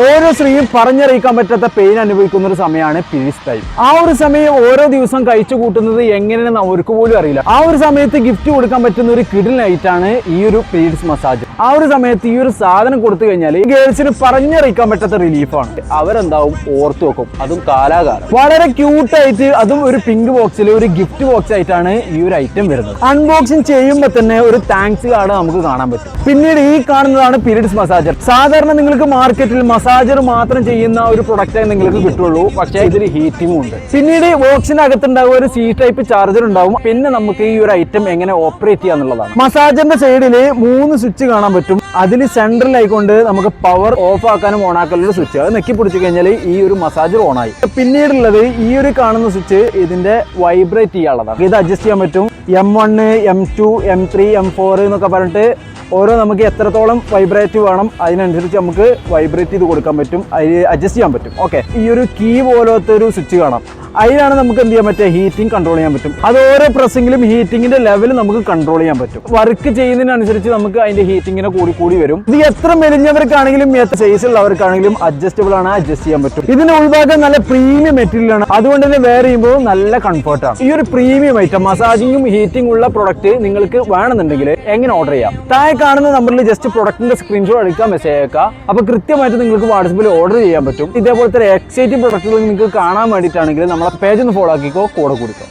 ഓരോ സ്ത്രീയും പറഞ്ഞറിയിക്കാൻ പറ്റാത്ത പെയിൻ അനുഭവിക്കുന്ന ഒരു സമയമാണ് പീരീഡ്സ് ടൈം. ആ ഒരു സമയം ഓരോ ദിവസം കഴിച്ചു കൂട്ടുന്നത് എങ്ങനെയാണെന്ന് അവർക്ക് പോലും അറിയില്ല. ആ ഒരു സമയത്ത് ഗിഫ്റ്റ് കൊടുക്കാൻ പറ്റുന്ന ഒരു കിഡിൽ നൈറ്റാണ് ഈ ഒരു പീരീഡ്സ് മസാജ്. ആ ഒരു സമയത്ത് ഈ ഒരു സാധനം കൊടുത്തു കഴിഞ്ഞാൽ ഈ ഗേൾസിന് പറഞ്ഞറിയിക്കാൻ പറ്റാത്ത റിലീഫാണ്. അവരെന്താവും ഓർത്തു വെക്കും, അതും കാലാകാലം. വളരെ ക്യൂട്ടായിട്ട്, അതും ഒരു പിങ്ക് ബോക്സിൽ ഒരു ഗിഫ്റ്റ് ബോക്സ് ആയിട്ടാണ് ഈ ഒരു ഐറ്റം വരുന്നത്. അൺബോക്സിംഗ് ചെയ്യുമ്പോൾ തന്നെ ഒരു താങ്ക്സ് കാർഡ് നമുക്ക് കാണാൻ പറ്റും. പിന്നീട് ഈ കാണുന്നതാണ് പീരീഡ്സ് മസാജർ. സാധാരണ നിങ്ങൾക്ക് മാർക്കറ്റിൽ മസാജർ മാത്രം ചെയ്യുന്ന ഒരു പ്രൊഡക്റ്റ് നിങ്ങൾക്ക് കിട്ടുള്ളൂ, പക്ഷേ ഇതിൽ ഹീറ്റിംഗും ഉണ്ട്. പിന്നീട് ബോക്സിനകത്തുണ്ടാകും ഒരു സി ടൈപ്പ് ചാർജർ ഉണ്ടാവും. പിന്നെ നമുക്ക് ഈ ഒരു ഐറ്റം എങ്ങനെ ഓപ്പറേറ്റ് ചെയ്യാന്നുള്ളതാണ്. മസാജറിന്റെ സൈഡിൽ 3 സ്വിച്ച് കാണാൻ പറ്റും. അതിൽ സെൻട്രലായിക്കൊണ്ട് നമുക്ക് പവർ ഓഫ് ആക്കാനും ഓൺ ആക്കാനുള്ള സ്വിച്ച്, അത് നെക്കി പിടിച്ചു കഴിഞ്ഞാൽ ഈ ഒരു മസാജർ ഓൺ ആയി. പിന്നീടുള്ളത് ഈ ഒരു കാണുന്ന സ്വിച്ച് ഇതിന്റെ വൈബ്രേറ്റ് ചെയ്യാനുള്ളതാണ്. ഇത് അഡ്ജസ്റ്റ് ചെയ്യാൻ പറ്റും. M1, M2, M3, M4 എന്നൊക്കെ പറഞ്ഞിട്ട് ഓരോ നമുക്ക് എത്രത്തോളം വൈബ്രേറ്റ് വേണം അതിനനുസരിച്ച് നമുക്ക് വൈബ്രേറ്റ് ചെയ്ത് കൊടുക്കാൻ പറ്റും, അതിൽ അഡ്ജസ്റ്റ് ചെയ്യാൻ പറ്റും. ഓക്കെ, ഈ ഒരു കീ പോലത്തെ ഒരു സ്വിച്ച് കാണാം. അതിലാണ് നമുക്ക് എന്ത് ചെയ്യാൻ പറ്റുക, ഹീറ്റിംഗ് കൺട്രോൾ ചെയ്യാൻ പറ്റും. അത് ഓരോ പ്രസ്സിങ്ങിലും ഹീറ്റിംഗിന്റെ ലെവൽ നമുക്ക് കൺട്രോൾ ചെയ്യാൻ പറ്റും. വർക്ക് ചെയ്യുന്നതിനനുസരിച്ച് നമുക്ക് അതിന്റെ ഹീറ്റിംഗിനെ കൂടി വരും. ഇത് എത്ര മെലിഞ്ഞവർക്കാണെങ്കിലും എത്ര സൈസ് ഉള്ളവർക്കാണെങ്കിലും അഡ്ജസ്റ്റബിൾ ആണ്, അഡ്ജസ്റ്റ് ചെയ്യാൻ പറ്റും. ഇതിന്റെ ഉൾഭാഗം നല്ല പ്രീമിയം മെറ്റീരിയൽ ആണ്, അതുകൊണ്ട് തന്നെ വെയർ ചെയ്യുമ്പോൾ നല്ല കംഫർട്ടാണ്. ഈ ഒരു പ്രീമിയം ഐറ്റം മസാജിങ്ങും ഹീറ്റിംഗ് ഉള്ള പ്രൊഡക്റ്റ് നിങ്ങൾക്ക് വേണമെന്നുണ്ടെങ്കിൽ എങ്ങനെ ഓർഡർ ചെയ്യാം? താഴെ കാണുന്ന നമ്പറിൽ ജസ്റ്റ് പ്രൊഡക്റ്റിന്റെ സ്ക്രീൻഷോട്ട് എടുക്കാൻ മെസ്സേജ് അയക്കാം. അപ്പൊ കൃത്യമായിട്ട് നിങ്ങൾക്ക് വാട്സപ്പിൽ ഓർഡർ ചെയ്യാൻ പറ്റും. ഇതേപോലത്തെ എക്സൈറ്റിംഗ് പ്രൊഡക്റ്റുകൾ നിങ്ങൾക്ക് കാണാൻ വേണ്ടിയിട്ടാണെങ്കിൽ നമ്മളെ പേജ് ഒന്ന് ഫോളോ ആക്കിക്കോ, കൂടെ കൊടുക്കാം.